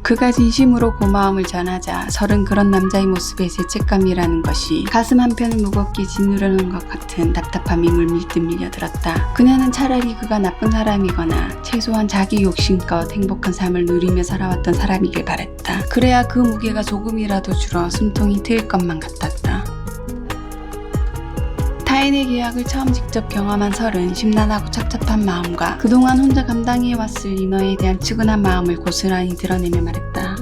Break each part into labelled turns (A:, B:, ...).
A: 그가 진심으로 고마움을 전하자 설은 그런 남자의 모습에 죄책감이라는 것이 가슴 한편을 무겁게 짓누르는 것 같은 답답함이 물밀듯 밀려들었다. 그녀는 차라리 그가 나쁜 사람이거나 최소한 자기 욕심껏 행복한 삶을 누리며 살아왔던 사람이길 바랬다. 그래야 그 무게가 조금이라도 줄어 숨통이 트일 것만 같았다. 타인의 계약을 처음 직접 경험한 설은 심란하고 착잡한 마음과 그동안 혼자 감당해왔을 인어에 대한 측은한 마음을 고스란히 드러내며 말했다.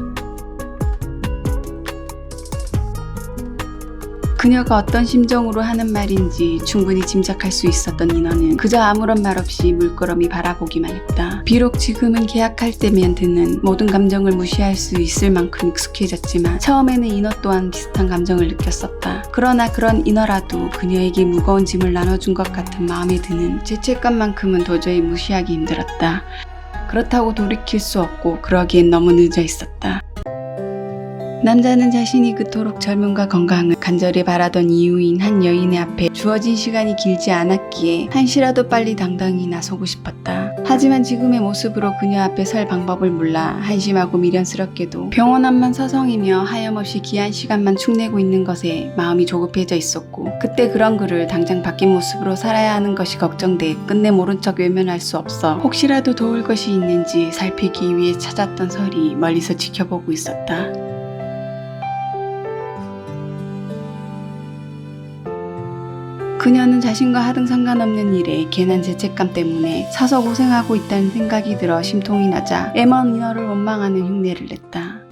A: 그녀가 어떤 심정으로 하는 말인지 충분히 짐작할 수 있었던 인어는 그저 아무런 말 없이 물끄러미 바라보기만 했다. 비록 지금은 계약할 때면 드는 모든 감정을 무시할 수 있을 만큼 익숙해졌지만 처음에는 인어 또한 비슷한 감정을 느꼈었다. 그러나 그런 인어라도 그녀에게 무거운 짐을 나눠준 것 같은 마음에 드는 죄책감만큼은 도저히 무시하기 힘들었다. 그렇다고 돌이킬 수 없고 그러기엔 너무 늦어 있었다. 남자는 자신이 그토록 젊음과 건강을 간절히 바라던 이유인 한 여인의 앞에 주어진 시간이 길지 않았기에 한시라도 빨리 당당히 나서고 싶었다. 하지만 지금의 모습으로 그녀 앞에 설 방법을 몰라 한심하고 미련스럽게도 병원 앞만 서성이며 하염없이 귀한 시간만 축내고 있는 것에 마음이 조급해져 있었고, 그때 그런 그를 당장 바뀐 모습으로 살아야 하는 것이 걱정돼 끝내 모른 척 외면할 수 없어 혹시라도 도울 것이 있는지 살피기 위해 찾았던 설이 멀리서 지켜보고 있었다. 그녀는 자신과 하등 상관없는 일에 괜한 죄책감 때문에 사서 고생하고 있다는 생각이 들어 심통이 나자 애먼 인어를 원망하는 흉내를 냈다.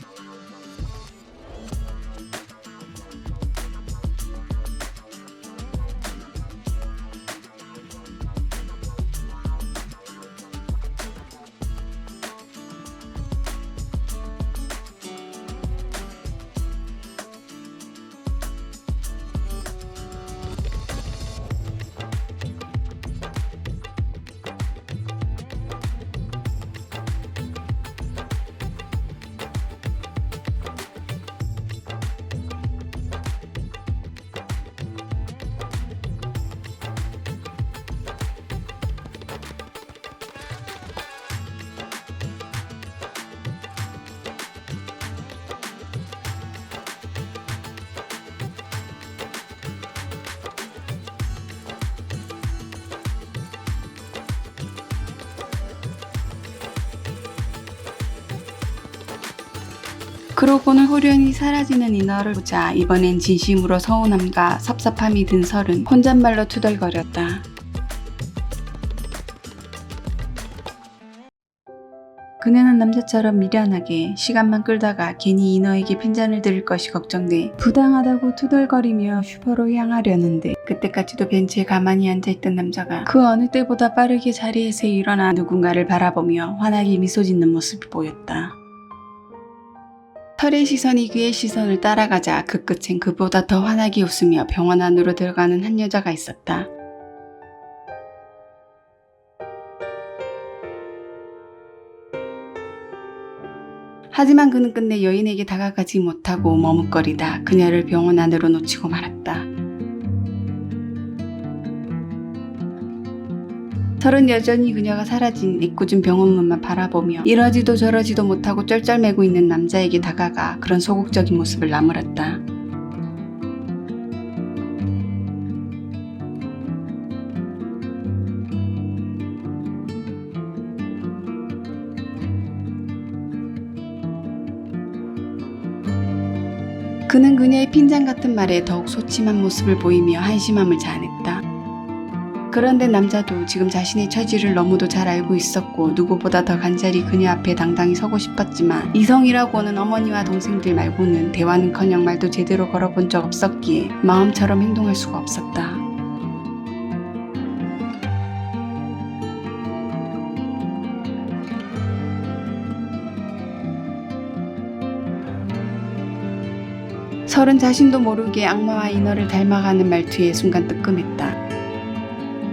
A: 그러고는 호련히 사라지는 인어를 보자 이번엔 진심으로 서운함과 섭섭함이 든 설은 혼잣말로 투덜거렸다. 그녀는 남자처럼 미련하게 시간만 끌다가 괜히 인어에게 핀잔을 들을 것이 걱정돼 부당하다고 투덜거리며 슈퍼로 향하려는데, 그때까지도 벤치에 가만히 앉아있던 남자가 그 어느 때보다 빠르게 자리에서 일어나 누군가를 바라보며 환하게 미소 짓는 모습이 보였다. 설의 시선이 그의 시선을 따라가자 그 끝엔 그보다 더 환하게 웃으며 병원 안으로 들어가는 한 여자가 있었다. 하지만 그는 끝내 여인에게 다가가지 못하고 머뭇거리다 그녀를 병원 안으로 놓치고 말았다. 설은 여전히 그녀가 사라진 애꿎은 병원문만 바라보며 이러지도 저러지도 못하고 쩔쩔매고 있는 남자에게 다가가 그런 소극적인 모습을 나무랐다. 그는 그녀의 핀잔 같은 말에 더욱 소침한 모습을 보이며 한심함을 자아냈다. 그런데 남자도 지금 자신의 처지를 너무도 잘 알고 있었고 누구보다 더 간절히 그녀 앞에 당당히 서고 싶었지만 이성이라고는 어머니와 동생들 말고는 대화는커녕 말도 제대로 걸어본 적 없었기에 마음처럼 행동할 수가 없었다. 설은 자신도 모르게 악마와 인어를 닮아가는 말투에 순간 뜨끔했다.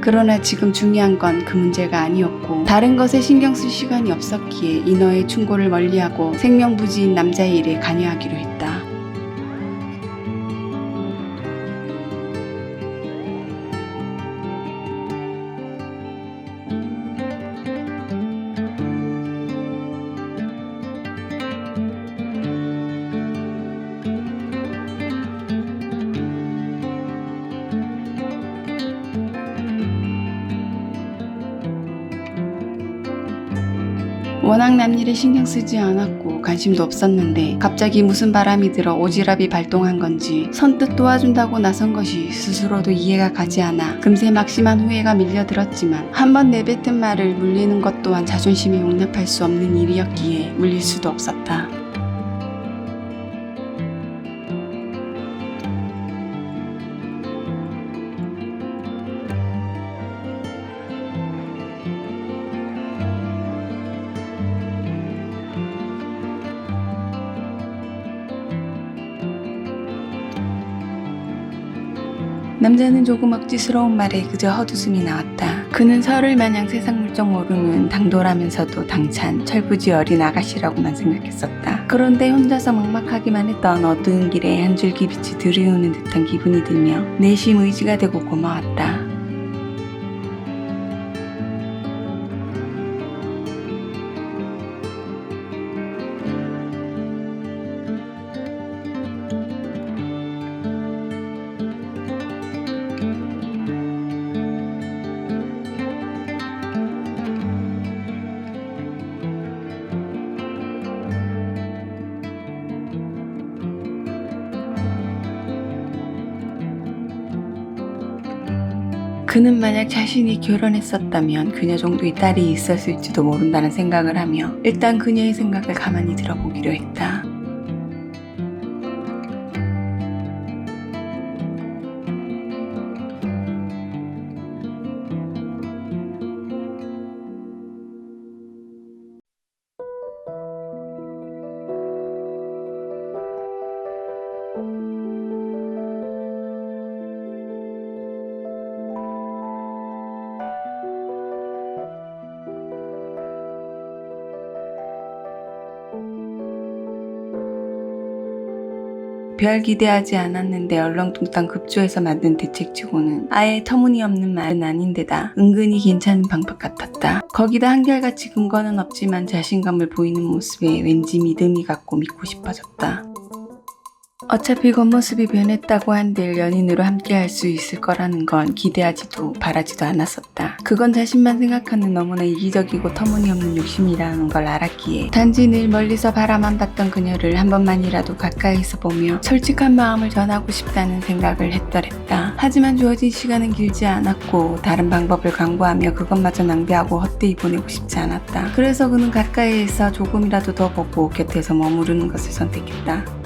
A: 그러나 지금 중요한 건 그 문제가 아니었고 다른 것에 신경 쓸 시간이 없었기에 인어의 충고를 멀리하고 생명부지인 남자의 일에 관여하기로 했다. 워낙 남일에 신경 쓰지 않았고 관심도 없었는데 갑자기 무슨 바람이 들어 오지랖이 발동한 건지 선뜻 도와준다고 나선 것이 스스로도 이해가 가지 않아 금세 막심한 후회가 밀려들었지만 한번 내뱉은 말을 물리는 것 또한 자존심이 용납할 수 없는 일이었기에 물릴 수도 없었다. 남자는 조금 억지스러운 말에 그저 헛웃음이 나왔다. 그는 설을 마냥 세상 물정 모르는 당돌하면서도 당찬 철부지 어린 아가씨라고만 생각했었다. 그런데 혼자서 막막하기만 했던 어두운 길에 한 줄기 빛이 들이우는 듯한 기분이 들며 내심 의지가 되고 고마웠다. 그는 만약 자신이 결혼했었다면 그녀 정도의 딸이 있었을지도 모른다는 생각을 하며 일단 그녀의 생각을 가만히 들어보기로 했다. 별 기대하지 않았는데 얼렁뚱땅 급조해서 만든 대책치고는 아예 터무니없는 말은 아닌데다 은근히 괜찮은 방법 같았다. 거기다 한결같이 근거는 없지만 자신감을 보이는 모습에 왠지 믿음이 갔고 믿고 싶어졌다. 어차피 겉모습이 변했다고 한들 연인으로 함께할 수 있을 거라는 건 기대하지도 바라지도 않았었다. 그건 자신만 생각하는 너무나 이기적이고 터무니없는 욕심이라는 걸 알았기에 단지 늘 멀리서 바라만 봤던 그녀를 한 번만이라도 가까이서 보며 솔직한 마음을 전하고 싶다는 생각을 했더랬다. 하지만 주어진 시간은 길지 않았고 다른 방법을 강구하며 그것마저 낭비하고 헛되이 보내고 싶지 않았다. 그래서 그는 가까이에서 조금이라도 더 보고 곁에서 머무르는 것을 선택했다.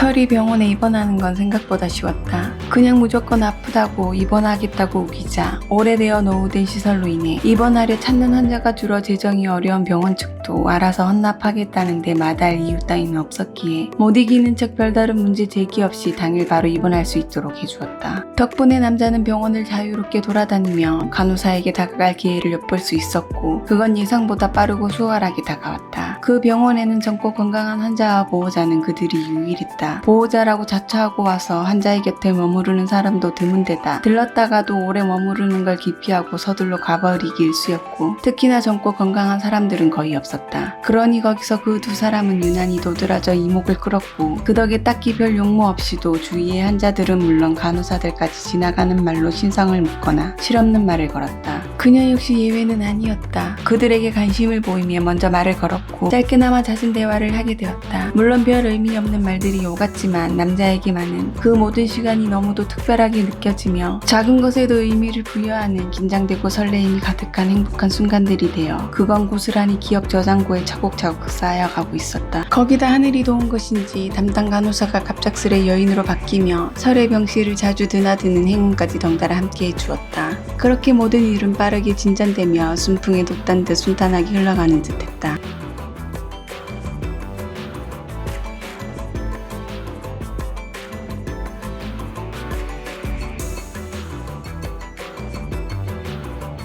A: 설이 병원에 입원하는 건 생각보다 쉬웠다. 그냥 무조건 아프다고 입원하겠다고 우기자 오래되어 노후된 시설로 인해 입원하려 찾는 환자가 줄어 재정이 어려운 병원 측도 알아서 헌납하겠다는데 마다할 이유 따위는 없었기에 못 이기는 척 별다른 문제 제기 없이 당일 바로 입원할 수 있도록 해주었다. 덕분에 남자는 병원을 자유롭게 돌아다니며 간호사에게 다가갈 기회를 엿볼 수 있었고 그건 예상보다 빠르고 수월하게 다가왔다. 그 병원에는 젊고 건강한 환자와 보호자는 그들이 유일했다. 보호자라고 자처하고 와서 환자의 곁에 머무르는 사람도 드문데다 들렀다가도 오래 머무르는 걸 기피하고 서둘러 가버리기 일쑤였고 특히나 젊고 건강한 사람들은 거의 없었다. 그러니 거기서 그 두 사람은 유난히 도드라져 이목을 끌었고 그 덕에 딱히 별 용모 없이도 주위의 환자들은 물론 간호사들까지 지나가는 말로 신성을 묻거나 실없는 말을 걸었다. 그녀 역시 예외는 아니었다. 그들에게 관심을 보이며 먼저 말을 걸었고 짧게나마 잦은 대화를 하게 되었다. 물론 별 의미 없는 말들이 오갔지만 남자에게만은 그 모든 시간이 너무도 특별하게 느껴지며 작은 것에도 의미를 부여하는 긴장되고 설레임이 가득한 행복한 순간들이 되어 그건 고스란히 기억 저장고에 차곡차곡 쌓여가고 있었다. 거기다 하늘이 도운 것인지 담당 간호사가 갑작스레 여인으로 바뀌며 설의 병실을 자주 드나드는 행운까지 덩달아 함께해 주었다. 그렇게 모든 일은 빠르게 진전되며 순풍에 돋단 듯 순탄하게 흘러가는 듯했다.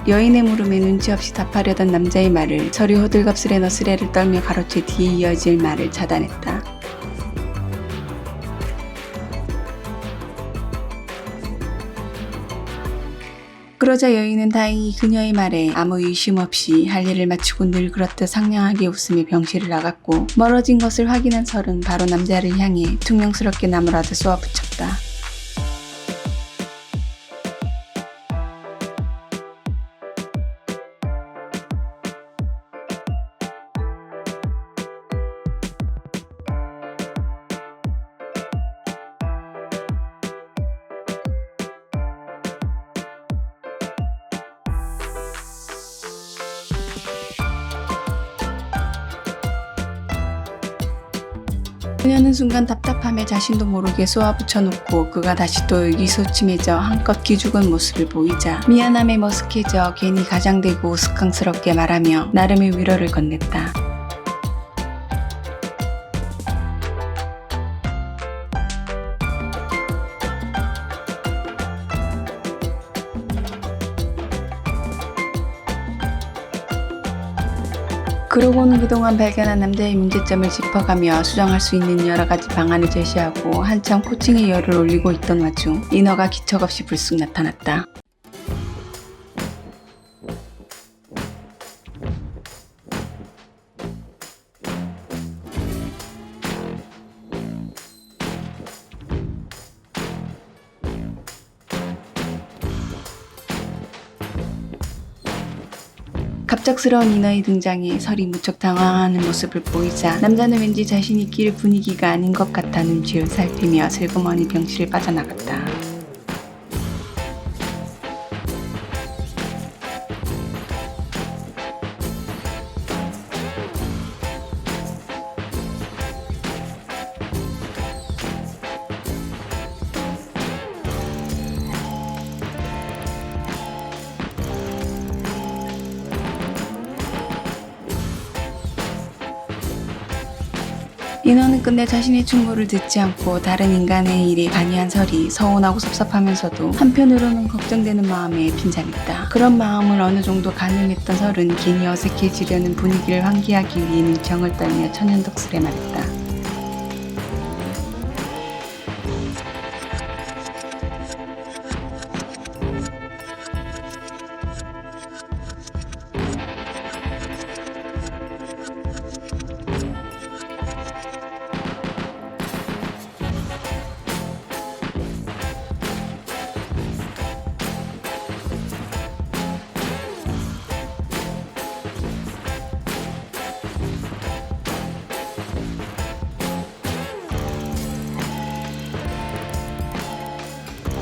A: 여인의 물음에 눈치 없이 답하려던 남자의 말을 설이 호들갑스레 너스레를 떨며 가로채 뒤에 이어질 말을 차단했다. 그러자 여인은 다행히 그녀의 말에 아무 의심 없이 할 일을 마치고 늘 그렇듯 상냥하게 웃으며 병실을 나갔고 멀어진 것을 확인한 설은 바로 남자를 향해 퉁명스럽게 나무라도 쏘아붙였다. 그녀는 순간 답답함에 자신도 모르게 쏘아붙여놓고 그가 다시 또 의기소침해져 한껏 기죽은 모습을 보이자 미안함에 머쓱해져 괜히 가장되고 우스꽝스럽게 말하며 나름의 위로를 건넸다. 그러고는 그동안 발견한 남자의 문제점을 짚어가며 수정할 수 있는 여러 가지 방안을 제시하고 한참 코칭에 열을 올리고 있던 와중 인어가 기척없이 불쑥 나타났다. 갑작스러운 인어의 등장에 설이 무척 당황하는 모습을 보이자 남자는 왠지 자신이 낄 분위기가 아닌 것 같아 눈치를 살피며 슬그머니 병실을 빠져나갔다. 인어는 끝내 자신의 충고를 듣지 않고 다른 인간의 일에 관여한 설이 서운하고 섭섭하면서도 한편으로는 걱정되는 마음에 빈잠했다. 그런 마음을 어느 정도 가늠했던 설은 괜히 어색해지려는 분위기를 환기하기 위해 눈청을 떨며 천연덕스레 말했다.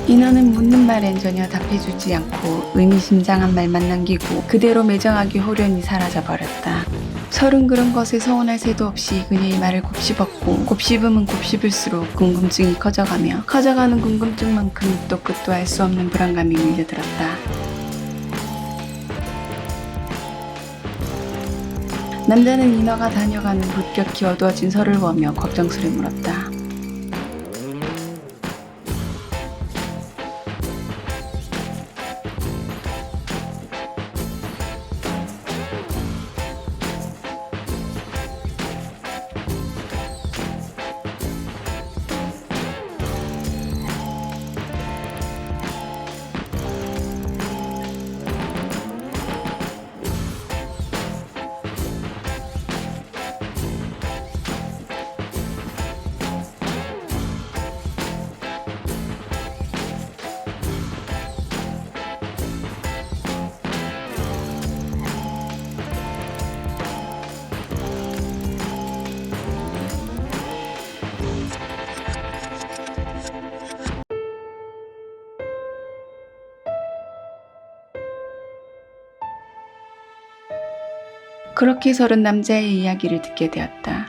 A: 인어는 묻는 말엔 전혀 답해주지 않고 의미심장한 말만 남기고 그대로 매정하게 호련히 사라져버렸다. 설은 그런 것에 서운할 새도 없이 그녀의 말을 곱씹었고 곱씹으면 곱씹을수록 궁금증이 커져가며 커져가는 궁금증만큼 또 끝도 알 수 없는 불안감이 밀려들었다. 남자는 인어가 다녀가는 급격히 어두워진 설을 보며 걱정스레 물었다. 그렇게 설은 남자의 이야기를 듣게 되었다.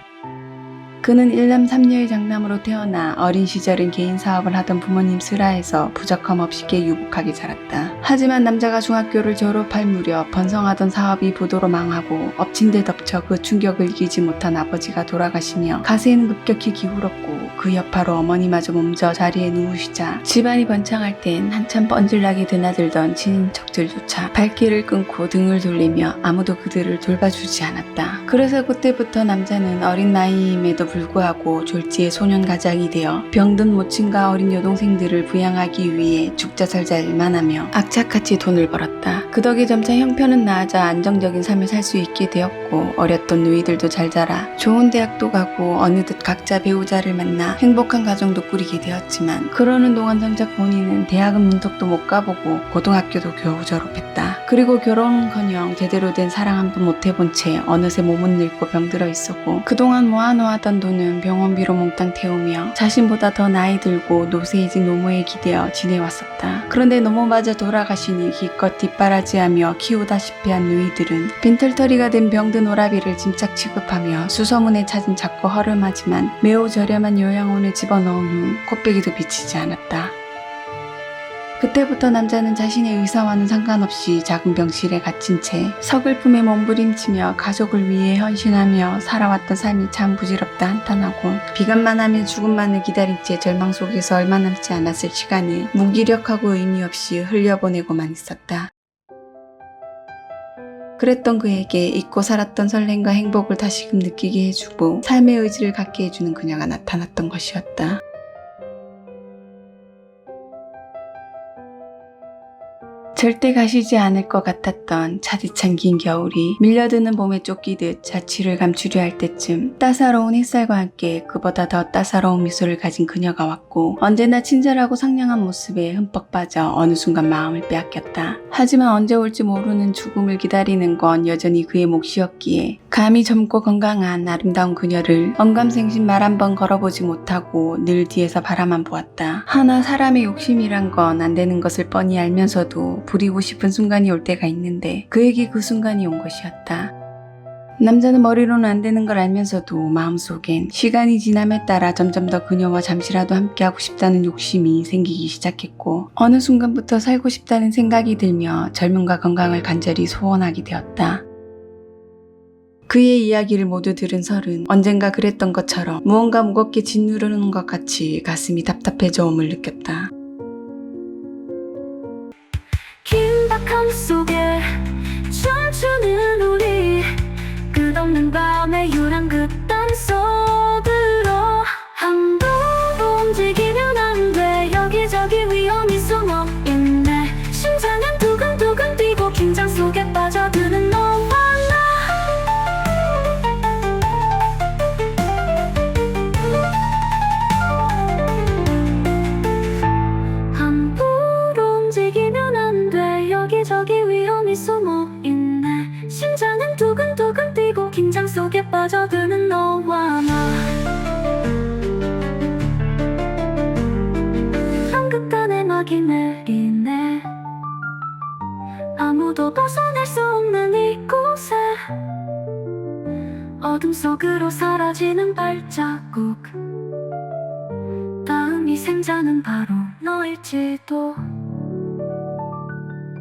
A: 그는 일남 삼녀의 장남으로 태어나 어린 시절은 개인 사업을 하던 부모님 슬하에서 부적함 없이 유복하게 자랐다. 하지만 남자가 중학교를 졸업할 무렵 번성하던 사업이 부도로 망하고 엎친 데 덮쳐 그 충격을 이기지 못한 아버지가 돌아가시며 가세는 급격히 기울었고 그 여파로 어머니마저 몸져 자리에 누우시자 집안이 번창할 땐 한참 뻔질나게 드나들던 친인척들조차 발길을 끊고 등을 돌리며 아무도 그들을 돌봐주지 않았다. 그래서 그때부터 남자는 어린 나이임에도 불구하고 졸지의 소년 가장이 되어 병든 모친과 어린 여동생들을 부양하기 위해 죽자 살자 일만 하며 악착같이 돈을 벌었다. 그 덕에 점차 형편은 나아져 안정적인 삶을 살 수 있게 되었고 어렸던 누이들도 잘 자라 좋은 대학도 가고 어느덧 각자 배우자를 만나 행복한 가정도 꾸리게 되었지만 그러는 동안 정작 본인은 대학은 문턱도 못 가보고 고등학교도 겨우 졸업했다. 그리고 결혼은커녕 제대로 된 사랑 한 번 못 해본 채 어느새 몸은 늙고 병들어 있었고 그동안 모아놓았던 정도는 병원비로 몽땅 태우며 자신보다 더 나이 들고 노쇠해진 노모에 기대어 지내왔었다. 그런데 노모마저 돌아가시니 기껏 뒷바라지하며 키우다시피 한 누이들은 빈털터리가 된 병든 오라비를 짐짝 취급하며 수소문에 찾은 작고 허름하지만 매우 저렴한 요양원에 집어넣은 후 코빼기도 비치지 않았다. 그때부터 남자는 자신의 의사와는 상관없이 작은 병실에 갇힌 채 서글픔에 몸부림치며 가족을 위해 헌신하며 살아왔던 삶이 참 부질없다 한탄하고 비관만 하며 죽음만을 기다린 채 절망 속에서 얼마 남지 않았을 시간을 무기력하고 의미 없이 흘려보내고만 있었다. 그랬던 그에게 잊고 살았던 설렘과 행복을 다시금 느끼게 해주고 삶의 의지를 갖게 해주는 그녀가 나타났던 것이었다. 절대 가시지 않을 것 같았던 차디찬 긴 겨울이 밀려드는 봄에 쫓기듯 자취를 감추려 할 때쯤 따사로운 햇살과 함께 그보다 더 따사로운 미소를 가진 그녀가 왔고 언제나 친절하고 상냥한 모습에 흠뻑 빠져 어느 순간 마음을 빼앗겼다. 하지만 언제 올지 모르는 죽음을 기다리는 건 여전히 그의 몫이었기에 감히 젊고 건강한 아름다운 그녀를 언감생심 말 한 번 걸어보지 못하고 늘 뒤에서 바라만 보았다. 하나 사람의 욕심이란 건 안 되는 것을 뻔히 알면서도 부리고 싶은 순간이 올 때가 있는데 그에게 그 순간이 온 것이었다. 남자는 머리로는 안 되는 걸 알면서도 마음속엔 시간이 지남에 따라 점점 더 그녀와 잠시라도 함께하고 싶다는 욕심이 생기기 시작했고 어느 순간부터 살고 싶다는 생각이 들며 젊음과 건강을 간절히 소원하게 되었다. 그의 이야기를 모두 들은 설은 언젠가 그랬던 것처럼 무언가 무겁게 짓누르는 것 같이 가슴이 답답해져 옴을 느꼈다.
B: 긴박함 속에 춤추는 우리 끝없는 밤의 유랑 그딴 속으로 함부로 움직이면 안 돼. 여기저기 위험이 숨어 있네. 심장은 두근두근 뛰고 긴장 속에 빠져드는 너와 나. 함부로 움직이면 안 돼. 여기저기 위험이 숨어 있네. 심장은 두근두근 뛰고 긴장 속에 빠져드는 너와 나. 한극단의 막이 내리네. 아무도 벗어날 수 없는 이곳에 어둠 속으로 사라지는 발자국. 다음 희생자는 바로 너일지도.